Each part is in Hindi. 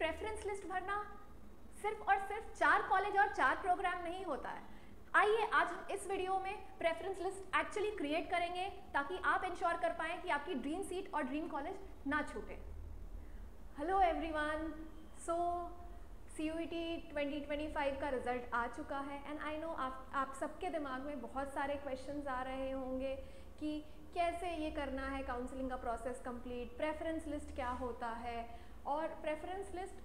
प्रेफरेंस लिस्ट भरना सिर्फ और सिर्फ 4 कॉलेज और 4 प्रोग्राम नहीं होता है। आइए आज हम इस वीडियो में प्रेफरेंस लिस्ट एक्चुअली क्रिएट करेंगे ताकि आप इंश्योर कर पाएँ कि आपकी ड्रीम सीट और ड्रीम कॉलेज ना छूटे। हेलो एवरीवन, सो CUET 2025 का रिजल्ट आ चुका है एंड आई नो आप सबके दिमाग में बहुत सारे क्वेश्चंस आ रहे होंगे कि कैसे ये करना है काउंसलिंग का प्रोसेस कंप्लीट, प्रेफरेंस लिस्ट क्या होता है और प्रेफरेंस लिस्ट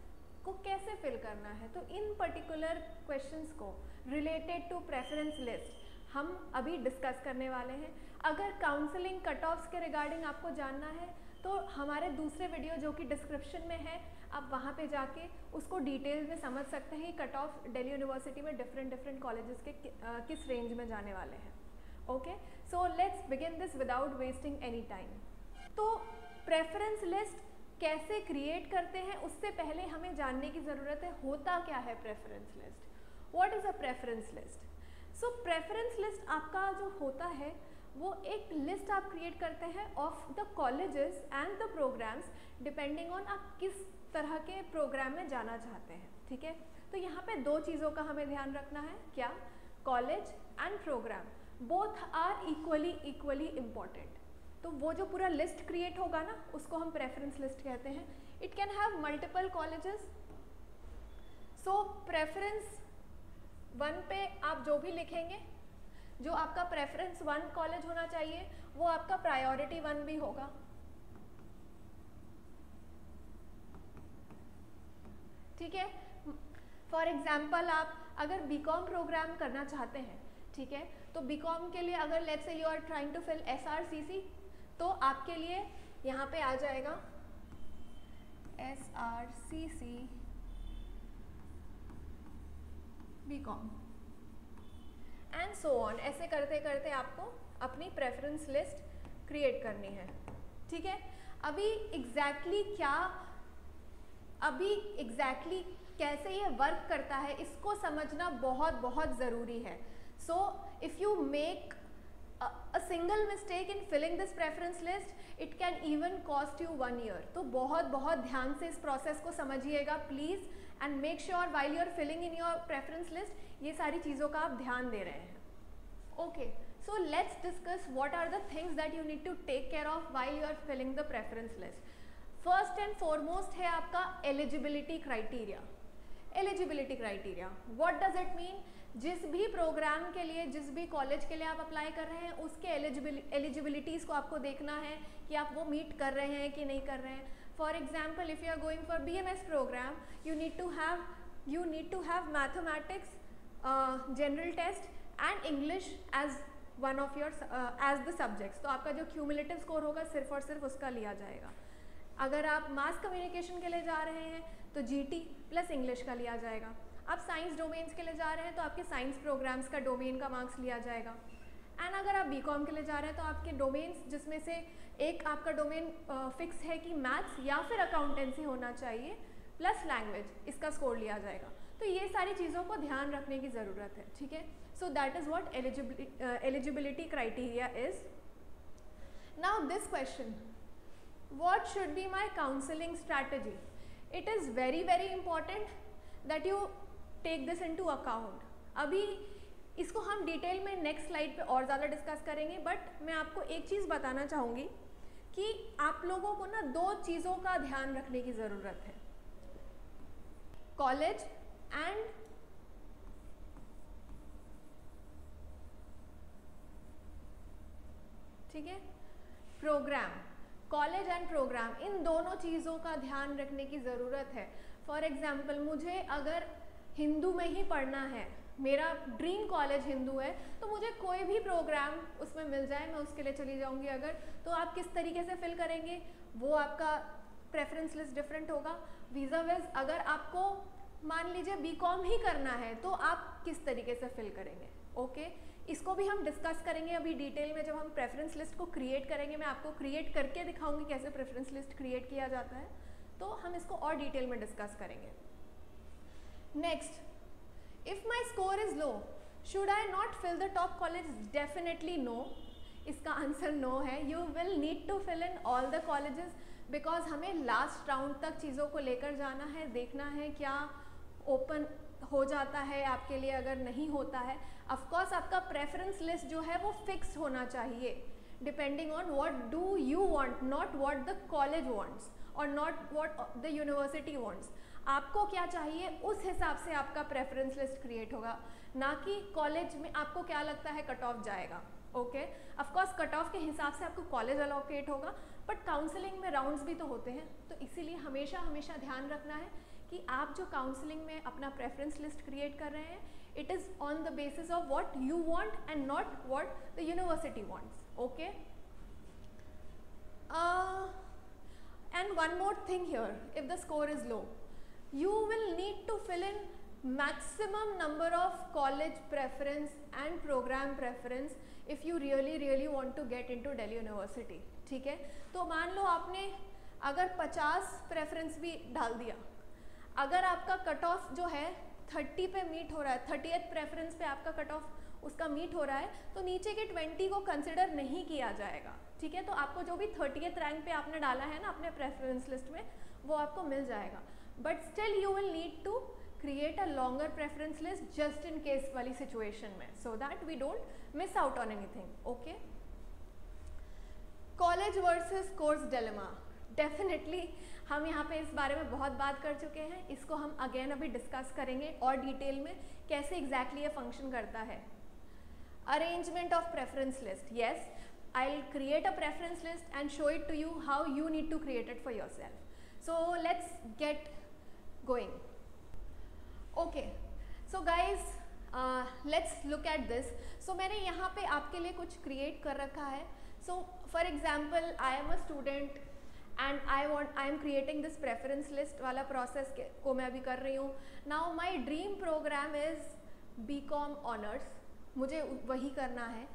को कैसे फिल करना है। तो इन पर्टिकुलर क्वेश्चंस को रिलेटेड टू प्रेफरेंस लिस्ट हम अभी डिस्कस करने वाले हैं। अगर काउंसलिंग कट ऑफ्स के रिगार्डिंग आपको जानना है तो हमारे दूसरे वीडियो जो कि डिस्क्रिप्शन में है, आप वहाँ पे जाके उसको डिटेल में समझ सकते हैं। कट ऑफ दिल्ली यूनिवर्सिटी में डिफरेंट कॉलेजेस के किस रेंज में जाने वाले हैं। Okay, so let's begin this without wasting any time. तो प्रेफरेंस लिस्ट कैसे क्रिएट करते हैं उससे पहले हमें जानने की ज़रूरत है होता क्या है preference list. What is a preference list? So preference list आपका जो होता है वो एक लिस्ट आप क्रिएट करते हैं of the colleges and the programs depending on आप किस तरह के प्रोग्राम में जाना चाहते हैं। ठीक है, तो यहाँ पे दो चीज़ों का हमें ध्यान रखना है। क्या? College and program both are equally important. तो वो जो पूरा लिस्ट क्रिएट होगा ना उसको हम प्रेफरेंस लिस्ट कहते हैं। It can have multiple colleges. So preference 1 पे आप जो भी लिखेंगे, जो आपका प्रेफरेंस 1 कॉलेज होना चाहिए वो आपका प्रायोरिटी 1 भी होगा। ठीक है, फॉर एग्जाम्पल आप अगर बीकॉम प्रोग्राम करना चाहते हैं, ठीक है, तो बीकॉम के लिए अगर let's say you are trying to fill SRCC तो आपके लिए यहाँ पे आ जाएगा SRCC BCom and so on. ऐसे करते करते आपको अपनी प्रेफरेंस लिस्ट क्रिएट करनी है। ठीक है, अभी एग्जैक्टली कैसे ये वर्क करता है इसको समझना बहुत ज़रूरी है। So if you make a single mistake in filling this preference list, it can even cost you 1 year. तो बहुत ध्यान से इस प्रोसेस को समझिएगा please and make sure while you are filling in your preference list ये सारी चीज़ों का आप ध्यान दे रहे हैं। Okay, so let's discuss what are the things that you need to take care of while you are filling the preference list. First and foremost है आपका eligibility criteria. Eligibility criteria what does it mean? जिस भी प्रोग्राम के लिए, जिस भी कॉलेज के लिए आप अप्लाई कर रहे हैं उसके एलिजिबिलिटीज़ को आपको देखना है कि आप वो मीट कर रहे हैं कि नहीं कर रहे हैं। For example if you are going for BMS program you need to have mathematics, general test and English as one of your as the subjects. तो आपका जो क्यूमुलेटिव स्कोर होगा सिर्फ और सिर्फ उसका लिया जाएगा। अगर आप मास कम्युनिकेशन के लिए जा रहे हैं तो GT प्लस इंग्लिश का लिया जाएगा। आप साइंस डोमेन्स के लिए जा रहे हैं तो आपके साइंस प्रोग्राम्स का डोमेन का मार्क्स लिया जाएगा। एंड अगर आप बीकॉम के लिए जा रहे हैं तो आपके डोमेन्स जिसमें से एक आपका डोमेन फिक्स है कि मैथ्स या फिर अकाउंटेंसी होना चाहिए प्लस लैंग्वेज, इसका स्कोर लिया जाएगा। तो ये सारी चीज़ों को ध्यान रखने की ज़रूरत है। ठीक है, so that is what eligibility criteria is. Now this question, what should be my counseling strategy? It is very important that you take this into account. अभी इसको हम डिटेल में नेक्स्ट स्लाइड पे और ज़्यादा डिस्कस करेंगे, बट मैं आपको एक चीज़ बताना चाहूँगी कि आप लोगों को ना 2 चीज़ों का ध्यान रखने की ज़रूरत है, कॉलेज एंड ठीक है प्रोग्राम। कॉलेज एंड प्रोग्राम, इन दोनों चीज़ों का ध्यान रखने की ज़रूरत है। फॉर एग्जाम्पल मुझे अगर हिंदू में ही पढ़ना है, मेरा ड्रीम कॉलेज हिंदू है, तो मुझे कोई भी प्रोग्राम उसमें मिल जाए मैं उसके लिए चली जाऊंगी। अगर तो आप किस तरीके से फिल करेंगे वो आपका प्रेफरेंस लिस्ट डिफरेंट होगा। वीज़ा वेज अगर आपको मान लीजिए बीकॉम ही करना है तो आप किस तरीके से फिल करेंगे। ओके, इसको भी हम डिस्कस करेंगे अभी डिटेल में। जब हम प्रेफरेंस लिस्ट को क्रिएट करेंगे, मैं आपको क्रिएट करके दिखाऊंगी कैसे प्रेफरेंस लिस्ट क्रिएट किया जाता है, तो हम इसको और डिटेल में डिस्कस करेंगे। Next, if my score is low should I not fill the top college? Definitely no. इसका आंसर नो है। You will need to fill in all the colleges because हमें लास्ट राउंड तक चीज़ों को लेकर जाना है, देखना है क्या ओपन हो जाता है आपके लिए, अगर नहीं होता है ऑफकोर्स आपका प्रेफरेंस लिस्ट जो है वो फिक्स होना चाहिए depending on what do you want, not what the college wants और not what the university wants. आपको क्या चाहिए उस हिसाब से आपका प्रेफरेंस लिस्ट क्रिएट होगा, ना कि कॉलेज में आपको क्या लगता है कट ऑफ जाएगा। ओके, ऑफकोर्स कट ऑफ के हिसाब से आपको कॉलेज अलोकेट होगा, बट काउंसलिंग में राउंड्स भी तो होते हैं, तो इसीलिए हमेशा हमेशा ध्यान रखना है कि आप जो काउंसलिंग में अपना प्रेफरेंस लिस्ट क्रिएट कर रहे हैं, it is on the basis of what you want and not what the university wants. Okay, and one more thing here, if the score is low, you will need to fill in maximum number of college preference and program preference if you really want to get into Delhi University। ठीक है, तो मान लो आपने अगर 50 प्रेफरेंस भी डाल दिया, अगर आपका कट ऑफ जो है 30 पे मीट हो रहा है, 30th प्रेफरेंस पे आपका कट ऑफ उसका मीट हो रहा है, तो नीचे के 20 को कंसिडर नहीं किया जाएगा। ठीक है, तो आपको जो भी 30th रैंक पे आपने डाला है ना अपने प्रेफरेंस लिस्ट में, वो आपको मिल जाएगा, but still you will need to create a longer preference list just in case वाली सिचुएशन में, so that we don't miss out on anything. Okay, college versus course dilemma, definitely हम यहाँ पे इस बारे में बहुत बात कर चुके हैं, इसको हम अगेन अभी डिस्कस करेंगे और डिटेल में कैसे एग्जैक्टली ये फंक्शन करता है। Arrangement of preference list, yes, I will create a preference list and show it to you how you need to create it for yourself. So let's get going। okay, so guys let's look at this। so मैंने यहाँ पे आपके लिए कुछ create कर रखा है। so for example I am a student and I am creating this preference list वाला process को मैं अभी कर रही हूँ। now my dream program is BCom honors, मुझे वही करना है,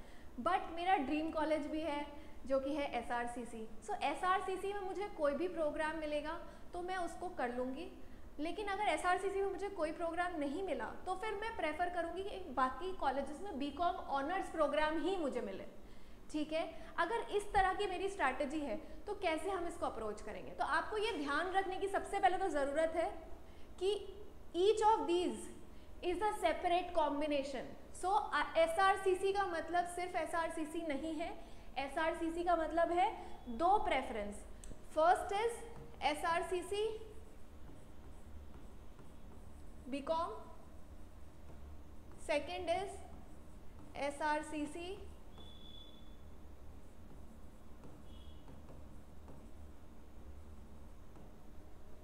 but मेरा dream college भी है जो कि है SRCC। so SRCC में मुझे कोई भी प्रोग्राम मिलेगा तो मैं उसको कर लूँगी, लेकिन अगर SRCC में मुझे कोई प्रोग्राम नहीं मिला तो फिर मैं प्रेफर करूँगी कि बाकी कॉलेजेस में BCom ऑनर्स प्रोग्राम ही मुझे मिले। ठीक है, अगर इस तरह की मेरी स्ट्रैटेजी है तो कैसे हम इसको अप्रोच करेंगे? तो आपको ये ध्यान रखने की सबसे पहले तो ज़रूरत है कि each of these is a separate combination. So SRCC का मतलब सिर्फ SRCC नहीं है, SRCC का मतलब है दो preference. First is SRCC BCom, second is SRCC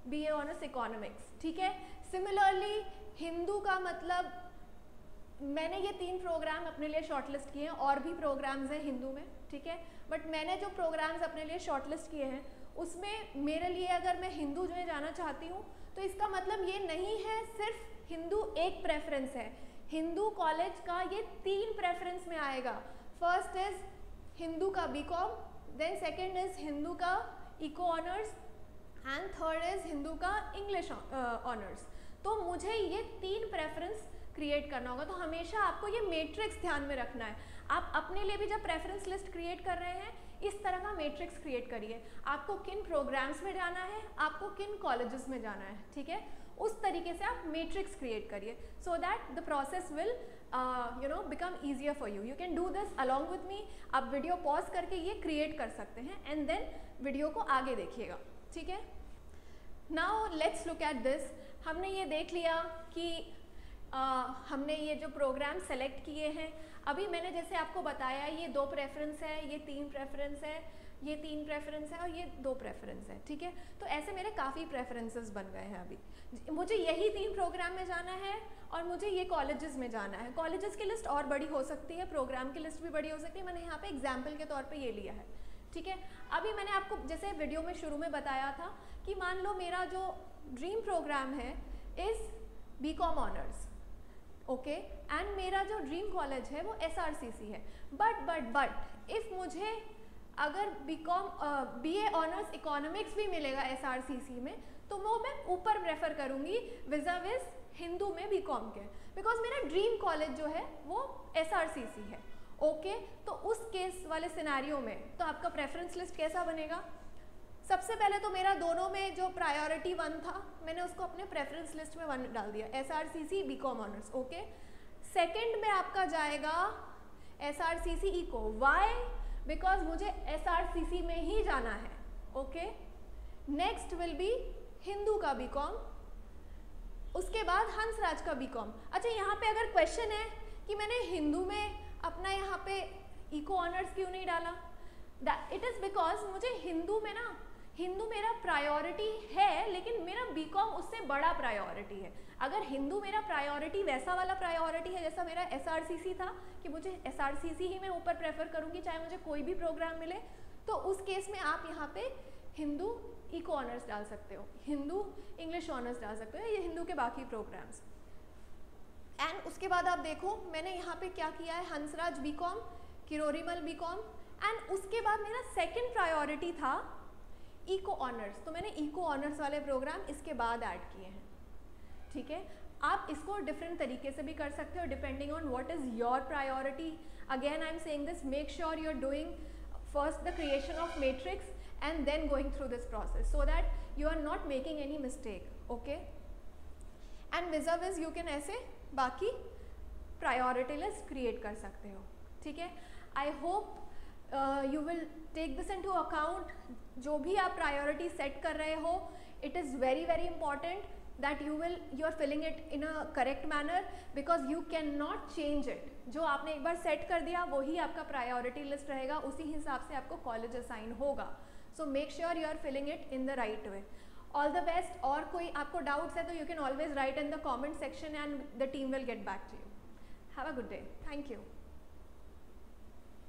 BA honours economics. ठीक है, सिमिलरली हिंदू का मतलब, मैंने ये 3 प्रोग्राम अपने लिए शॉर्टलिस्ट किए हैं, और भी प्रोग्राम्स हैं हिंदू में। ठीक है, बट मैंने जो प्रोग्राम्स अपने लिए शॉर्टलिस्ट किए हैं उसमें मेरे लिए अगर मैं हिंदू में जाना चाहती हूँ तो इसका मतलब ये नहीं है सिर्फ हिंदू एक प्रेफरेंस है, हिंदू कॉलेज का ये 3 प्रेफरेंस में आएगा। फर्स्ट इज हिंदू का BCom, then second is Hindu का eco honours and third is Hindu का इंग्लिश ऑनर्स। तो मुझे ये 3 प्रेफरेंस क्रिएट करना होगा। तो हमेशा आपको ये मैट्रिक्स ध्यान में रखना है। आप अपने लिए भी जब प्रेफरेंस लिस्ट क्रिएट कर रहे हैं इस तरह का मैट्रिक्स क्रिएट करिए, आपको किन प्रोग्राम्स में जाना है, आपको किन कॉलेजेस में जाना है। ठीक है, उस तरीके से आप मैट्रिक्स क्रिएट करिए so that the process will become easier for you. You can do this along with me. आप वीडियो पॉज करके ये क्रिएट कर सकते हैं एंड देन वीडियो को आगे देखिएगा। ठीक है, now let's look at this. हमने ये देख लिया कि हमने ये जो प्रोग्राम सेलेक्ट किए हैं, अभी मैंने जैसे आपको बताया ये 2 प्रेफरेंस है, ये 3 प्रेफरेंस है, ये 3 प्रेफरेंस है और ये 2 प्रेफरेंस है। ठीक है, तो ऐसे मेरे काफ़ी प्रेफरेंसेस बन गए हैं। अभी मुझे यही 3 प्रोग्राम में जाना है और मुझे ये कॉलेजेस में जाना है। कॉलेजेस की लिस्ट और बड़ी हो सकती है, प्रोग्राम की लिस्ट भी बड़ी हो सकती है, मैंने यहाँ पे एग्जाम्पल के तौर पे ये लिया है। ठीक है, अभी मैंने आपको जैसे वीडियो में शुरू में बताया था कि मान लो मेरा जो ड्रीम प्रोग्राम है is BCom honours, okay, and मेरा जो ड्रीम कॉलेज है वो SRCC है। बट इफ़ मुझे अगर BA ऑनर्स इकोनॉमिक्स भी मिलेगा SRCC में तो वो मैं ऊपर प्रेफर करूँगी विज़ाविज़ हिंदू में BCom के, बिकॉज मेरा ड्रीम कॉलेज जो है वो SRCC है। ओके, तो उस केस वाले सिनेरियो में तो आपका प्रेफरेंस लिस्ट कैसा बनेगा? सबसे पहले तो मेरा दोनों में जो प्रायोरिटी 1 था मैंने उसको अपने प्रेफरेंस लिस्ट में 1 डाल दिया, SRCC BCom honours, okay. Second में आपका जाएगा SRCC इको, वाई? बिकॉज मुझे SRCC में ही जाना है, okay. Next will be Hindu का BCom, उसके बाद हंसराज का BCom। अच्छा, यहाँ पे अगर क्वेश्चन है कि मैंने हिंदू में अपना यहाँ पे इको ऑनर्स क्यों नहीं डाला, इट इज़ बिकॉज मुझे हिंदू में ना, हिंदू मेरा प्रायोरिटी है लेकिन मेरा BCom उससे बड़ा प्रायोरिटी है। अगर हिंदू मेरा प्रायोरिटी वैसा वाला प्रायोरिटी है जैसा मेरा SRCC था कि मुझे SRCC ही मैं ऊपर प्रेफर करूँगी चाहे मुझे कोई भी प्रोग्राम मिले, तो उस केस में आप यहाँ पे हिंदू इको ऑनर्स डाल सकते हो, हिंदू इंग्लिश ऑनर्स डाल सकते हो, ये हिंदू के बाकी प्रोग्राम्स। एंड उसके बाद आप देखो मैंने यहाँ पे क्या किया है, Hansraj BCom, Kirori Mal BCom, and उसके बाद मेरा सेकंड प्रायोरिटी था इको ऑनर्स, तो मैंने इको ऑनर्स वाले प्रोग्राम इसके बाद ऐड किए हैं, ठीक है। आप इसको डिफरेंट तरीके से भी कर सकते हो depending on what is your priority. Again I am saying this, make sure you are doing first the creation of matrix and then going through this process so that you are not making any mistake, okay। and vis-a-vis you can ऐसे बाकी priority list create कर सकते हो, ठीक है। I hope you will take this into account, जो भी आप priority set कर रहे हो, it is very very important that you are filling it in a correct manner because you cannot change it। जो आपने एक बार set कर दिया वही आपका priority list रहेगा, उसी हिसाब से आपको college assign होगा। So make sure you are filling it in the right way. All the best। और कोई आपको doubts है तो you can always write in the comment section and the team will get back to you. Have a good day. Thank you.